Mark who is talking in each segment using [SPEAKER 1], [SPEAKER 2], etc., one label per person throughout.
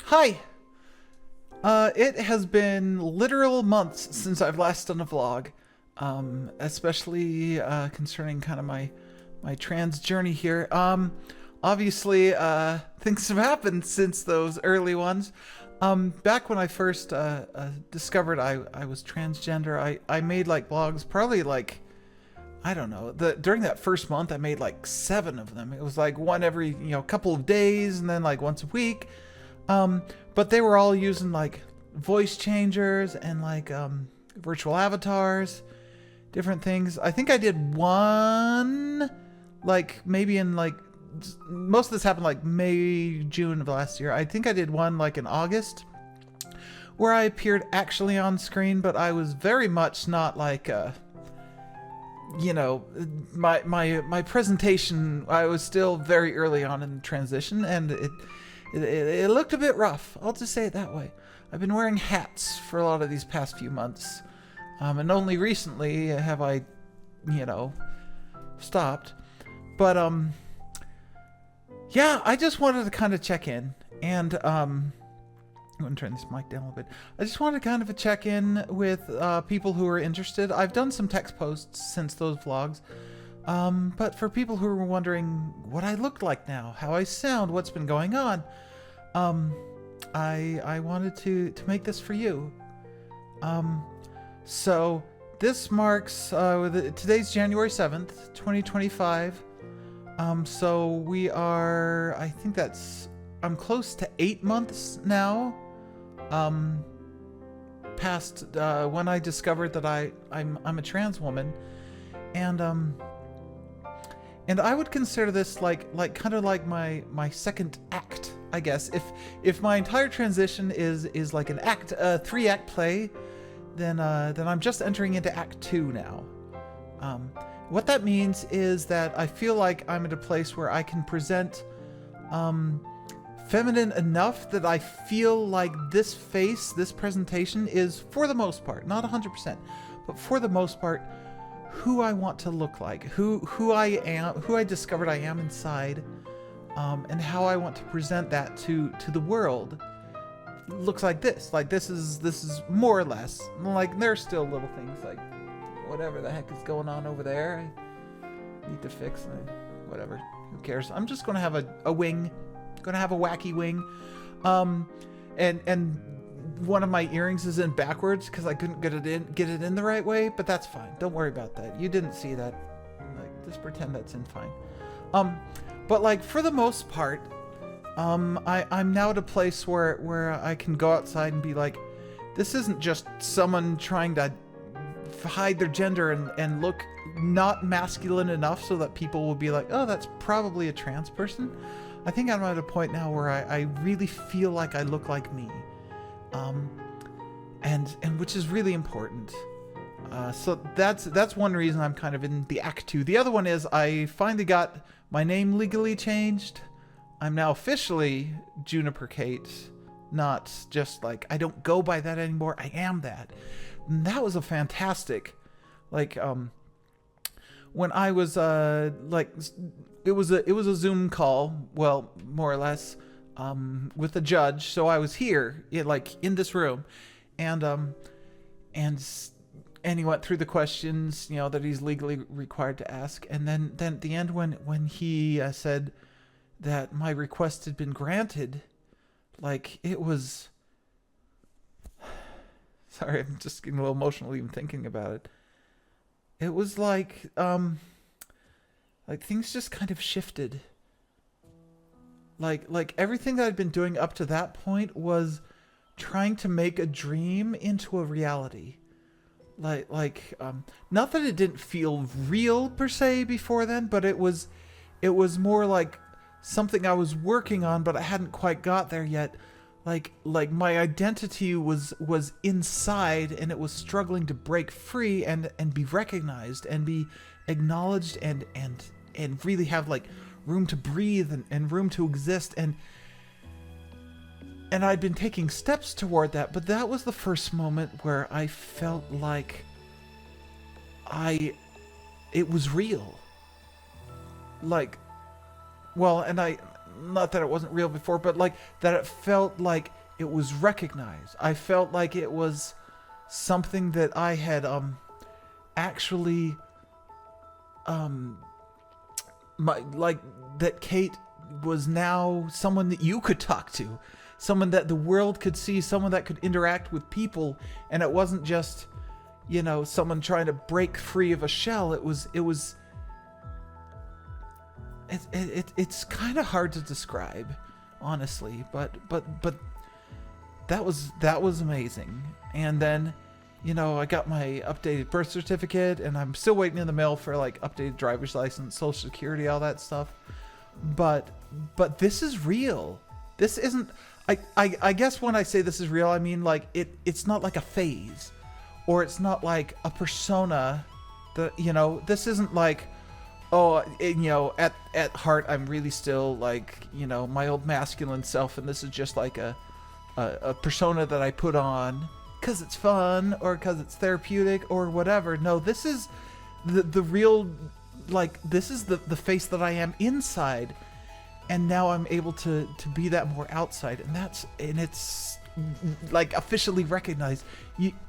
[SPEAKER 1] Hi! It has been literal months since I've last done a vlog, especially concerning kind of my trans journey here. Obviously, things have happened since those early ones. Back when I first discovered I was transgender, I made like vlogs, probably like, I don't know, during that first month I made like 7 of them. It was like one every, couple of days, and then like once a week. But they were all using like voice changers and like virtual avatars, different things. I think I did one, like maybe in like, most of this happened like May, June of last year. I think I did one like in August where I appeared actually on screen, but I was very much not like, my presentation, I was still very early on in the transition, and it looked a bit rough. I'll just say it that way. I've been wearing hats for a lot of these past few months. And only recently have I, stopped. But, yeah, I just wanted to kind of check in. And, I'm going to turn this mic down a little bit. I just wanted to kind of check in with people who are interested. I've done some text posts since those vlogs. But for people who are wondering what I look like now, how I sound, what's been going on, I wanted to make this for you. So this marks, today's January 7th, 2025. So we are, I think I'm close to 8 months now, past, when I discovered that I'm a trans woman. And I would consider this like kind of like my second act, I guess. If my entire transition is like an act, 3-act play, then I'm just entering into Act 2 now. What that means is that I feel like I'm at a place where I can present feminine enough that I feel like this presentation is, for the most part, not 100%, but for the most part, who I want to look like, who I am, who I discovered I am inside, and how I want to present that to the world. Looks like this. Like this is more or less. Like there's still little things like whatever the heck is going on over there I need to fix. Whatever. Who cares? I'm just gonna have a wing. Gonna have a wacky wing. And one of my earrings is in backwards because I couldn't get it in the right way, but that's fine. Don't worry about that. You didn't see that. Like, just pretend that's in fine. But like for the most part, I'm now at a place where I can go outside and be like, this isn't just someone trying to hide their gender and look not masculine enough so that people will be like, oh, that's probably a trans person. I think I'm at a point now where I really feel like I look like me. And which is really important. So that's one reason I'm kind of in the Act 2. The other one is I finally got my name legally changed. I'm now officially Juniper Kate, not just like, I don't go by that anymore. I am that. And that was a fantastic, like, when I was, like, it was a Zoom call, well, more or less, with a judge. So I was here, in this room, and he went through the questions, that he's legally required to ask. And then at the end, when he said that my request had been granted, like, it was, sorry, I'm just getting a little emotional even thinking about it. It was like things just kind of shifted. Like everything that I'd been doing up to that point was trying to make a dream into a reality. Not that it didn't feel real per se before then, but it was more like something I was working on, but I hadn't quite got there yet. Like my identity was inside, and it was struggling to break free and be recognized and be acknowledged and really have like room to breathe and room to exist, and I'd been taking steps toward that, but that was the first moment where I felt like it was real. Like, well, and not that it wasn't real before, but like that it felt like it was recognized. I felt like it was something that I had actually that Kate was now someone that you could talk to, someone that the world could see, someone that could interact with people, and it wasn't just, you know, someone trying to break free of a shell. It's kind of hard to describe, honestly, but that was amazing. And then, you know, I got my updated birth certificate, and I'm still waiting in the mail for like updated driver's license, social security, all that stuff. But this is real. This isn't. I guess when I say this is real, I mean like it's not like a phase, or it's not like a persona. That, you know, this isn't like, oh, you know, at heart I'm really still like, you know, my old masculine self, and this is just like a persona that I put on because it's fun or because it's therapeutic or whatever. No, this is the real, like, this is the face that I am inside, and now I'm able to be that more outside, and it's like officially recognized.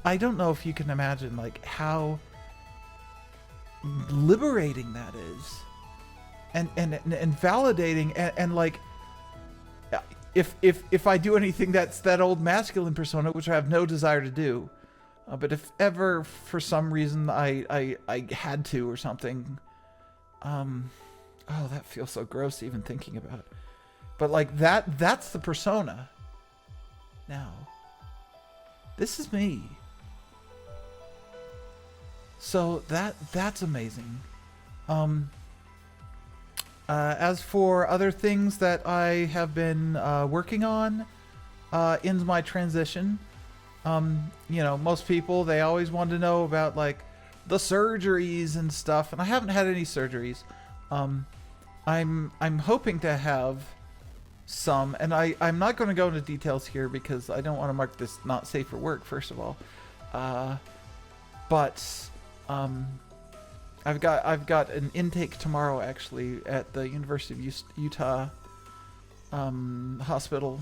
[SPEAKER 1] I don't know if you can imagine like how liberating that is, and validating, and like, if I do anything that's that old masculine persona, which I have no desire to do, but if ever for some reason I had to or something, oh, that feels so gross even thinking about. But like that's the persona. Now, this is me. So that's amazing. As for other things that I have been working on in my transition, you know, most people, they always want to know about like the surgeries and stuff, and I haven't had any surgeries. I'm hoping to have some, and I'm not going to go into details here because I don't want to mark this not safe for work, first of all. But I've got an intake tomorrow actually at the University of Utah hospital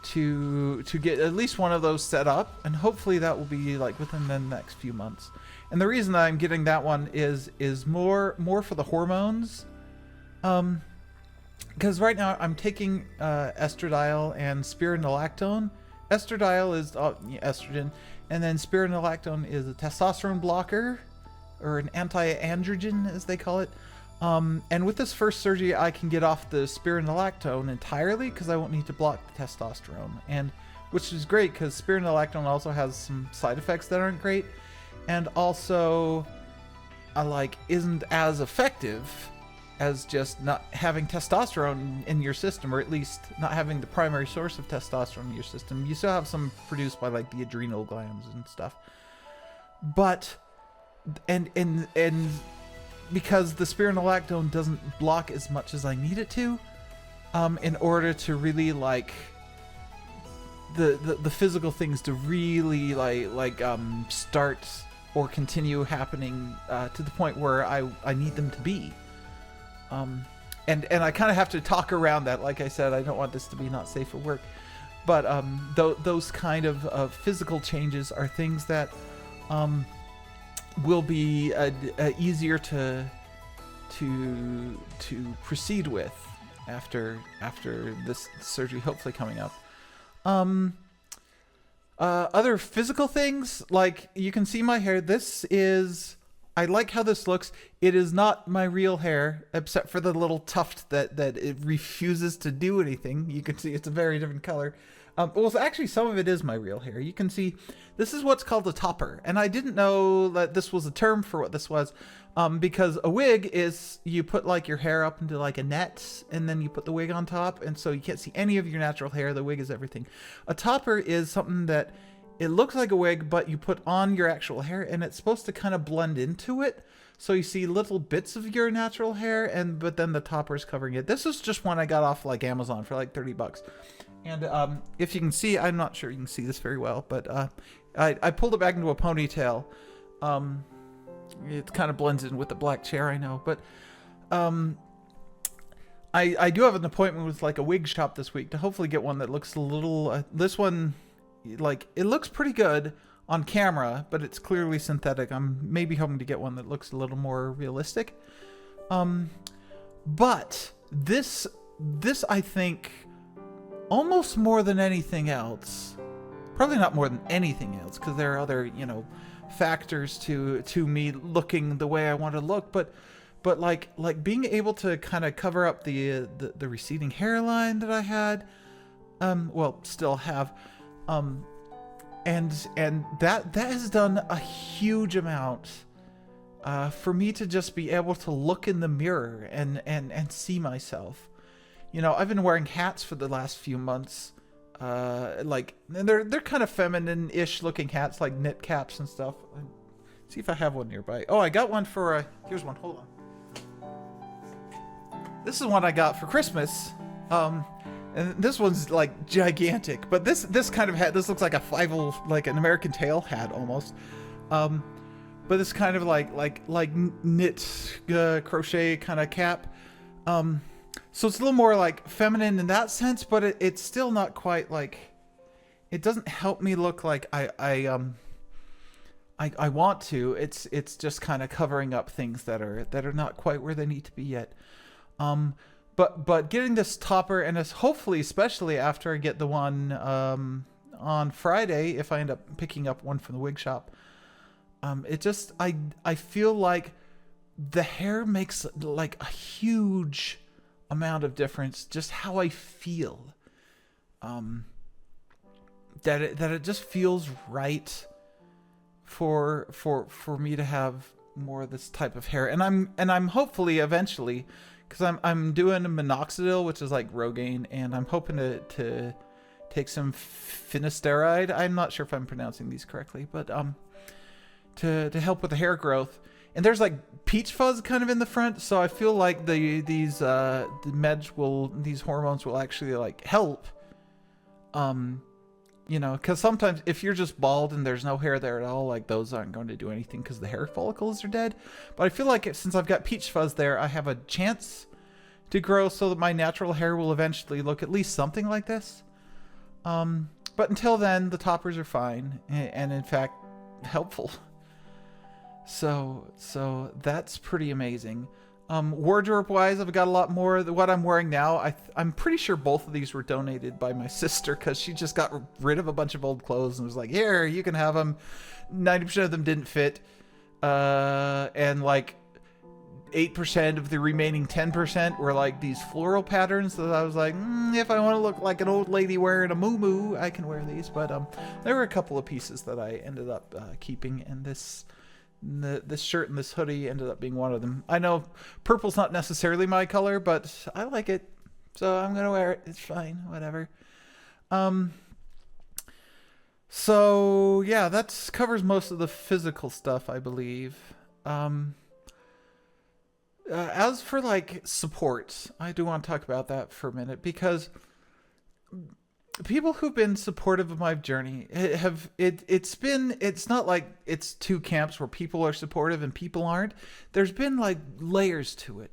[SPEAKER 1] to get at least one of those set up, and hopefully that will be like within the next few months. And the reason that I'm getting that one is more for the hormones, because right now I'm taking estradiol and spironolactone. Estradiol is estrogen, and then spironolactone is a testosterone blocker, or an anti-androgen as they call it. And with this first surgery, I can get off the spironolactone entirely because I won't need to block the testosterone, and which is great because spironolactone also has some side effects that aren't great, and also isn't as effective as just not having testosterone in your system, or at least not having the primary source of testosterone in your system. You still have some produced by like the adrenal glands and stuff, but and because the spironolactone doesn't block as much as I need it to, in order to really like the physical things to really start or continue happening to the point where I need them to be. And I kind of have to talk around that. Like I said, I don't want this to be not safe for work, but those kind of physical changes are things that will be easier to proceed with after this surgery hopefully coming up. Other physical things, like you can see my hair. I like how this looks. It is not my real hair, except for the little tuft that it refuses to do anything. You can see it's a very different color. Well, actually, some of it is my real hair. You can see this is what's called a topper. And I didn't know that this was a term for what this was, because a wig is you put like your hair up into like a net, and then you put the wig on top. And so you can't see any of your natural hair. The wig is everything. A topper is something that it looks like a wig, but you put on your actual hair, and it's supposed to kind of blend into it. So you see little bits of your natural hair, but then the topper is covering it. This is just one I got off like Amazon for like $30. And if you can see, I'm not sure you can see this very well, but I pulled it back into a ponytail. It kind of blends in with the black chair, I know, but I do have an appointment with like a wig shop this week to hopefully get one that looks a little. This one, like, it looks pretty good on camera, but it's clearly synthetic. I'm maybe hoping to get one that looks a little more realistic. But this I think almost more than anything else, probably not more than anything else, because there are other, you know, factors to me looking the way I want to look, but like being able to kind of cover up the receding hairline that I had, well, still have, and that has done a huge amount for me to just be able to look in the mirror and see myself. You know, I've been wearing hats for the last few months, like, and they're kind of feminine-ish looking hats, like knit caps and stuff. Let's see if I have one nearby. Oh, I got one for here's one. Hold on. This is one I got for Christmas. And this one's like gigantic, but this kind of hat, this looks like a like an American tail hat almost. But it's kind of like knit crochet kind of cap. So it's a little more like feminine in that sense, but it's still not quite like, it doesn't help me look like I want to. It's just kind of covering up things that are not quite where they need to be yet. But getting this topper, and it's hopefully, especially after I get the one on Friday, if I end up picking up one from the wig shop, it just, I feel like the hair makes like a huge amount of difference, just how I feel. That it just feels right for me to have more of this type of hair, and I'm hopefully eventually, because I'm doing a minoxidil, which is like Rogaine, and I'm hoping to take some finasteride. I'm not sure if I'm pronouncing these correctly, but to help with the hair growth. And there's like peach fuzz kind of in the front, so I feel like these hormones will actually like help. You know, because sometimes if you're just bald and there's no hair there at all, like, those aren't going to do anything because the hair follicles are dead. But I feel like since I've got peach fuzz there, I have a chance to grow so that my natural hair will eventually look at least something like this. But until then, the toppers are fine and in fact helpful. So that's pretty amazing. Wardrobe wise, I've got a lot more. What I'm wearing now, I'm pretty sure both of these were donated by my sister, because she just got rid of a bunch of old clothes and was like, here, you can have them. 90% of them didn't fit, and like 8% of the remaining 10% were like these floral patterns that I was like, if I want to look like an old lady wearing a muumuu, I can wear these. But there were a couple of pieces that I ended up keeping, and this shirt and this hoodie ended up being one of them. I know purple's not necessarily my color, but I like it, so I'm gonna wear it. It's fine, whatever. So yeah, that covers most of the physical stuff, I believe. As for like support, I do want to talk about that for a minute, because people who've been supportive of my journey it's not like it's two camps where people are supportive and people aren't. There's been like layers to it.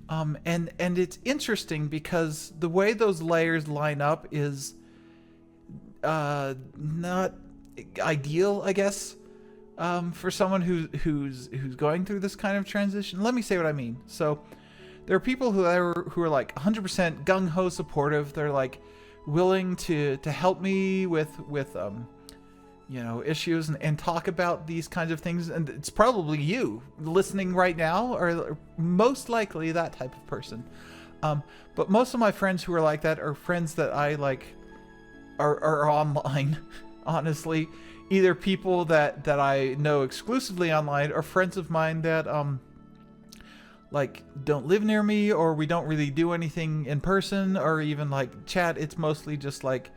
[SPEAKER 1] And it's interesting because the way those layers line up is not ideal, I guess, for someone who's going through this kind of transition. Let me say what I mean. So there are people who are like 100% gung-ho supportive. They're like willing to help me with you know, issues and talk about these kinds of things. And it's probably you listening right now, or most likely that type of person. But most of my friends who are like that are friends that I like are online, honestly. Either people that I know exclusively online, or friends of mine that like don't live near me, or we don't really do anything in person or even like chat. It's mostly just like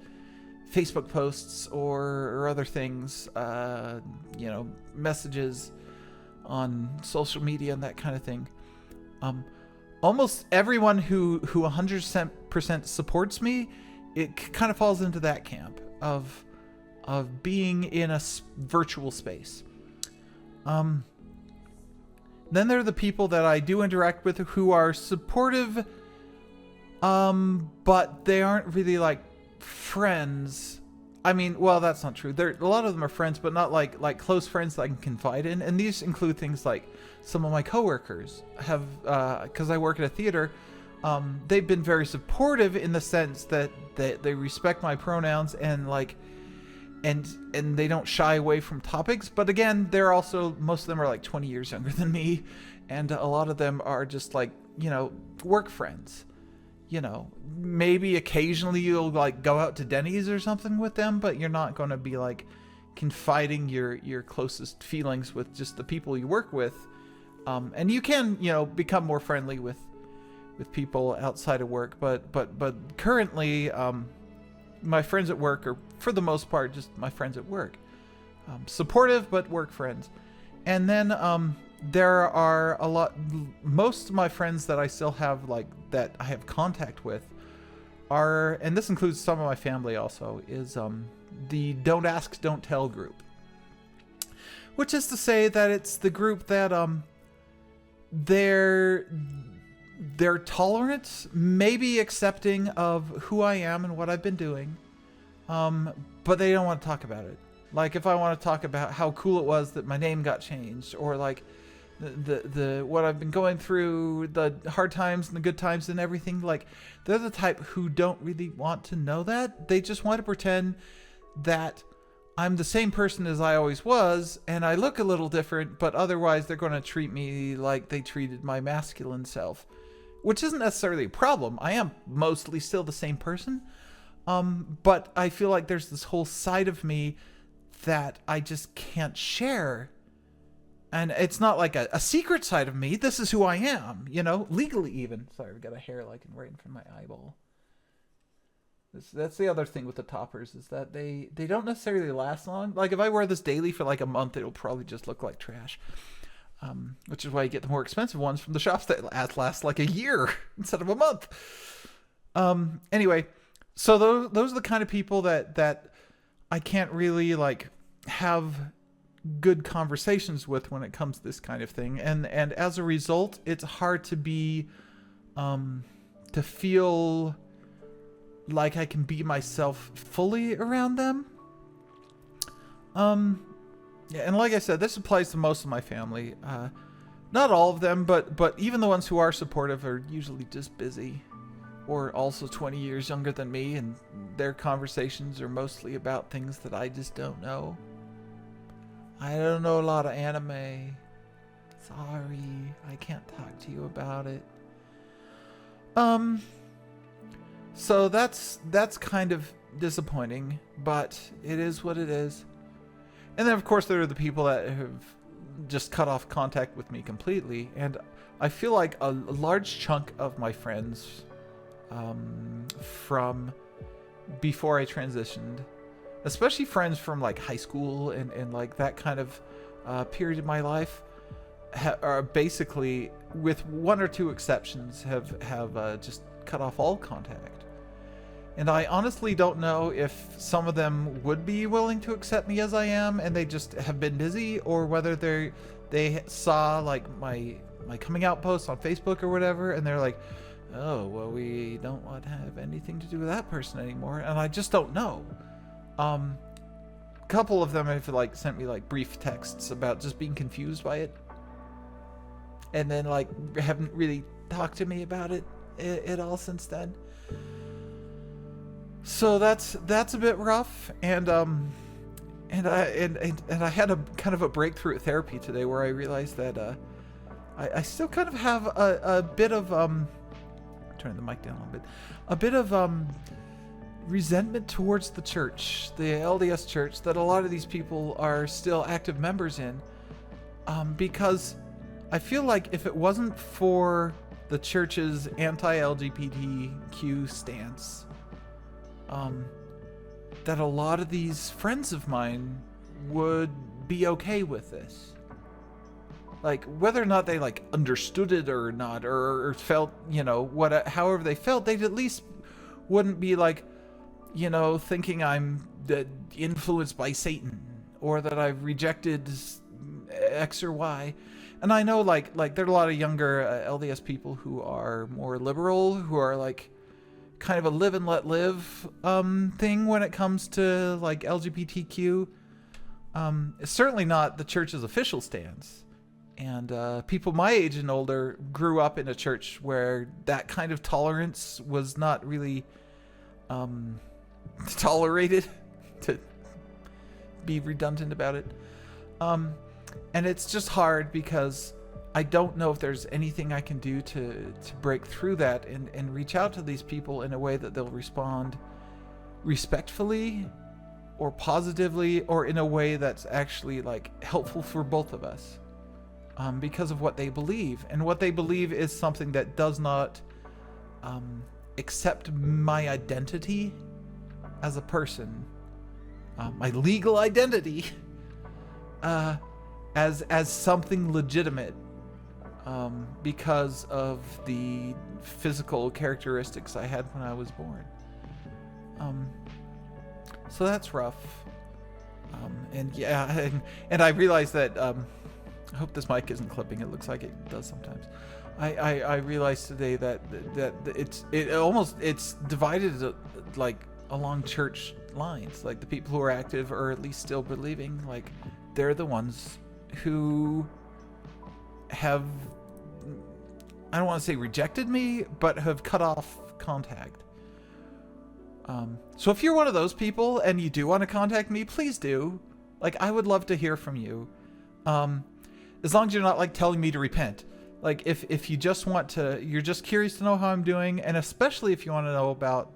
[SPEAKER 1] Facebook posts or other things, you know, messages on social media and that kind of thing. Almost everyone who 100% supports me, it kind of falls into that camp of being in a virtual space. Then there are the people that I do interact with who are supportive But they aren't really like friends. I mean, well, that's not true. A lot of them are friends, but not like close friends that I can confide in. And these include things like some of my coworkers have, because I work at a theater. They've been very supportive in the sense that they respect my pronouns and and they don't shy away from topics. But again, most of them are like 20 years younger than me, and a lot of them are just like, work friends. Maybe occasionally you'll like go out to Denny's or something with them, but you're not going to be like confiding your closest feelings with just the people you work with. And you can, become more friendly with people outside of work, but currently, my friends at work are for the most part just my friends at work. Supportive, but work friends. And then, there are most of my friends that I still have, like, that I have contact with are, and this includes some of my family also, is the Don't Ask, Don't Tell group. Which is to say that it's the group that they're tolerant, maybe accepting of who I am and what I've been doing, but they don't want to talk about it. Like, if I want to talk about how cool it was that my name got changed, or like the what I've been going through, the hard times and the good times and everything, like, they're the type who don't really want to know that. They just want to pretend that I'm the same person as I always was, and I look a little different, but otherwise they're going to treat me like they treated my masculine self, which isn't necessarily a problem. I am mostly still the same person, but I feel like there's this whole side of me that I just can't share. And it's not like a secret side of me. This is who I am, legally even. Sorry, I've got a hair like right in front of my eyeball. That's the other thing with the toppers, is that they don't necessarily last long. Like, if I wear this daily for like a month, it'll probably just look like trash. Which is why you get the more expensive ones from the shops that last like a year instead of a month. Anyway, so those are the kind of people that I can't really like have good conversations with when it comes to this kind of thing, and as a result, it's hard to feel like I can be myself fully around them. Yeah, and like I said, this applies to most of my family. Not all of them, but even the ones who are supportive are usually just busy, or also 20 years younger than me, and their conversations are mostly about things that I just don't know. I don't know a lot of anime. Sorry, I can't talk to you about it. So that's kind of disappointing, but it is what it is. And then, of course, there are the people that have just cut off contact with me completely. And I feel like a large chunk of my friends from before I transitioned, especially friends from like high school and like that kind of period of my life, are basically, with one or two exceptions, have just cut off all contact. And I honestly don't know if some of them would be willing to accept me as I am, and they just have been busy, or whether they saw like my coming out posts on Facebook or whatever, and they're like, oh, well, we don't want to have anything to do with that person anymore. And I just don't know. A couple of them have like sent me like brief texts about just being confused by it, and then like haven't really talked to me about it at all since then. So that's a bit rough, and I had a kind of a breakthrough at therapy today where I realized that I still kind of have a bit of turn the mic down a little bit, a bit of resentment towards the church, the LDS church, that a lot of these people are still active members in, because I feel like if it wasn't for the church's anti-LGBTQ stance, that a lot of these friends of mine would be okay with this. Like, whether or not they like understood it or not, or felt, however they felt, they at least wouldn't be like, thinking I'm influenced by Satan, or that I've rejected X or Y. And I know like there are a lot of younger LDS people who are more liberal, who are like, kind of a live and let live thing when it comes to like LGBTQ. It's certainly not the church's official stance. And people my age and older grew up in a church where that kind of tolerance was not really tolerated, to be redundant about it. And it's just hard because I don't know if there's anything I can do to break through that and reach out to these people in a way that they'll respond respectfully or positively, or in a way that's actually like helpful for both of us, because of what they believe. And what they believe is something that does not accept my identity as a person, my legal identity, as something legitimate, because of the physical characteristics I had when I was born. So that's rough. And yeah, and I realized that, I hope this mic isn't clipping. It looks like it does sometimes. I realized today that it's divided like along church lines. Like the people who are active, or at least still believing, like they're the ones who have, I don't want to say rejected me, but have cut off contact. So if you're one of those people and you do want to contact me, please do. Like, I would love to hear from you. As long as you're not like telling me to repent. Like if you just want to, you're just curious to know how I'm doing, and especially if you want to know about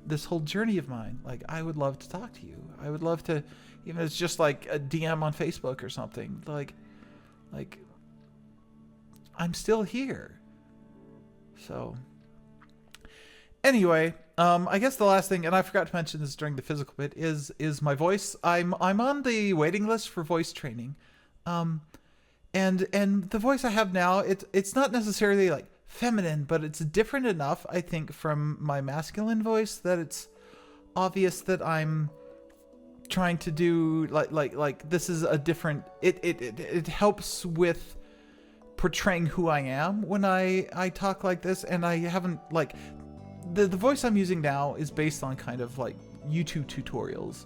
[SPEAKER 1] this whole journey of mine, like I would love to talk to you. I would love to, even if it's just like a DM on Facebook or something, like I'm still here. So anyway, I guess the last thing, and I forgot to mention this during the physical bit, is my voice. I'm on the waiting list for voice training. And the voice I have now, it's not necessarily like feminine, but it's different enough, I think, from my masculine voice that it's obvious that I'm trying to do like this is a different, it helps with portraying who I am when I talk like this. And I haven't, like, the voice I'm using now is based on kind of like YouTube tutorials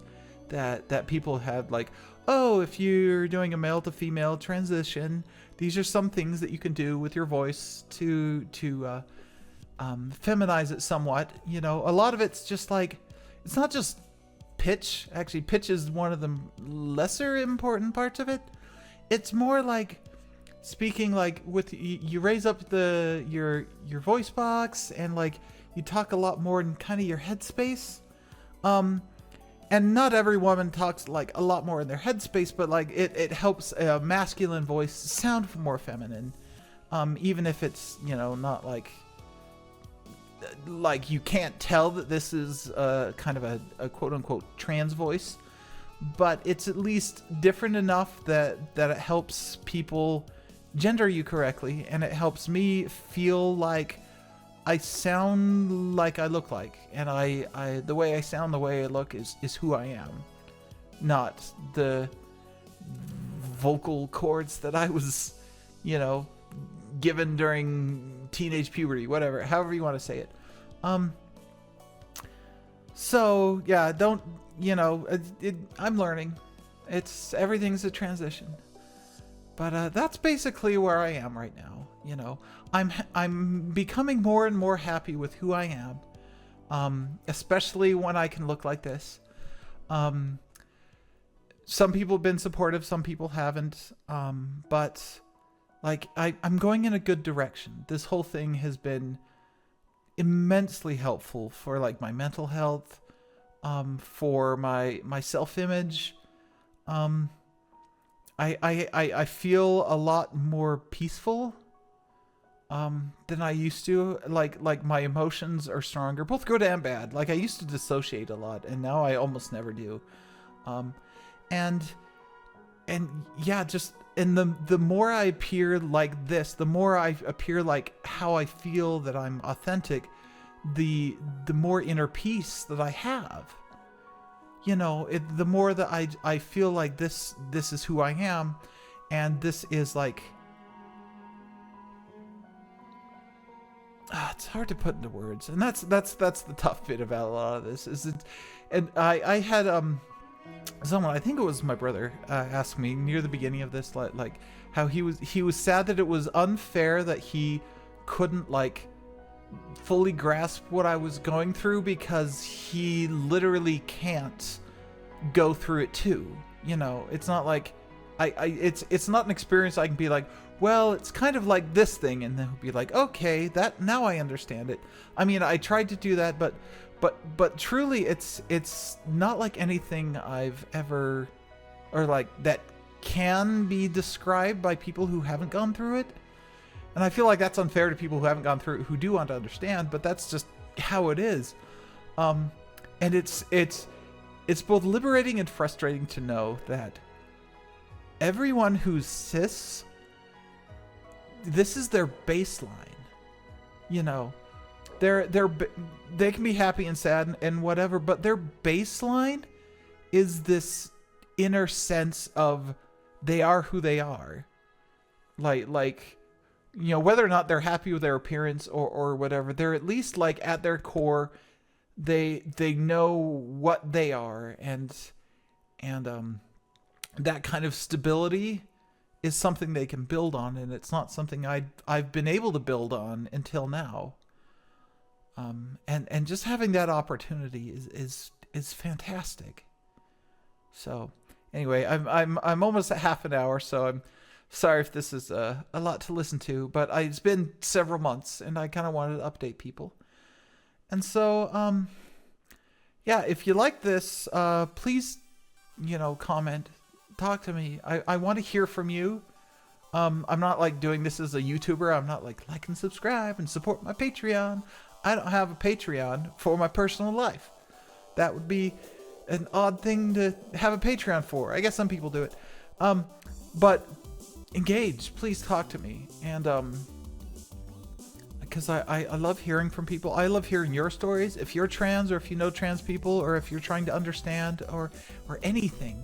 [SPEAKER 1] that people had, like, oh, if you're doing a male to female transition, these are some things that you can do with your voice to feminize it somewhat. You know, a lot of it's just like, it's not just pitch. Actually, pitch is one of the lesser important parts of it. It's more like speaking, like with you raise up your voice box, and like you talk a lot more in kind of your headspace. And not every woman talks like a lot more in their headspace, but like it helps a masculine voice sound more feminine, even if it's, you know, not like you can't tell that this is kind of a quote unquote trans voice, but it's at least different enough that it helps people gender you correctly, and it helps me feel like I sound like I look like, and I the way I sound, the way I look is who I am, not the vocal cords that I was, you know, given during teenage puberty, whatever, however you want to say it. So yeah, don't, you know, I'm learning. Everything's a transition, but that's basically where I am right now. You know, I'm becoming more and more happy with who I am, especially when I can look like this. Some people have been supportive, some people haven't, but like I'm going in a good direction. This whole thing has been immensely helpful for like my mental health, for my self-image. I feel a lot more peaceful than I used to. Like my emotions are stronger, both good and bad. Like I used to dissociate a lot, and now I almost never do. And yeah, just, and the more I appear like this, the more I appear like how I feel that I'm authentic, the more inner peace that I have. You know, the more that I feel like this is who I am, and this is like, it's hard to put into words, and that's the tough bit about a lot of this. Is it? And I had someone, I think it was my brother, asked me near the beginning of this, like how he was sad that it was unfair that he couldn't like fully grasp what I was going through because he literally can't go through it too. You know, it's not like it's not an experience I can be like, well, it's kind of like this thing, and then be like, okay, that now I understand it. I mean, I tried to do that, but truly, it's not like anything I've ever, or like that can be described by people who haven't gone through it. And I feel like that's unfair to people who haven't gone through it, who do want to understand, but that's just how it is. And it's both liberating and frustrating to know that everyone who's cis, this is their baseline. You know, they can be happy and sad and whatever, but their baseline is this inner sense of they are who they are. Like, you know, whether or not they're happy with their appearance or whatever, they're at least like at their core, they know what they are, and that kind of stability is something they can build on, and it's not something I've been able to build on until now. And just having that opportunity is fantastic. So anyway, I'm almost at half an hour, so I'm sorry if this is a lot to listen to, but it's been several months and I kind of wanted to update people. And so, yeah, if you like this, please, you know, comment, talk to me. I want to hear from you. I'm not like doing this as a YouTuber. I'm not like and subscribe and support my Patreon. I don't have a Patreon for my personal life. That would be an odd thing to have a Patreon for. I guess some people do it. But engage, please talk to me. And, because I love hearing from people. I love hearing your stories. If you're trans, or if you know trans people, or if you're trying to understand, or anything,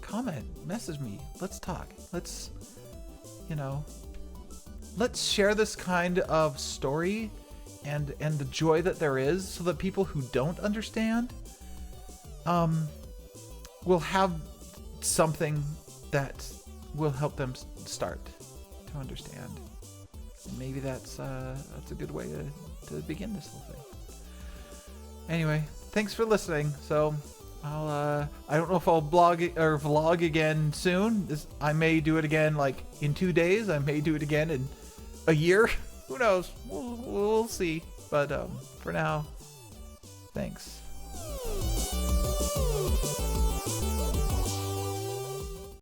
[SPEAKER 1] comment, message me. Let's talk. Let's, you know, let's share this kind of story and the joy that there is, so that people who don't understand will have something that will help them start to understand. Maybe that's a good way to begin this whole thing. Anyway, thanks for listening. So I don't know if I'll blog or vlog again soon. I may do it again like in 2 days. I may do it again in a year. Who knows? We'll see. But for now, thanks.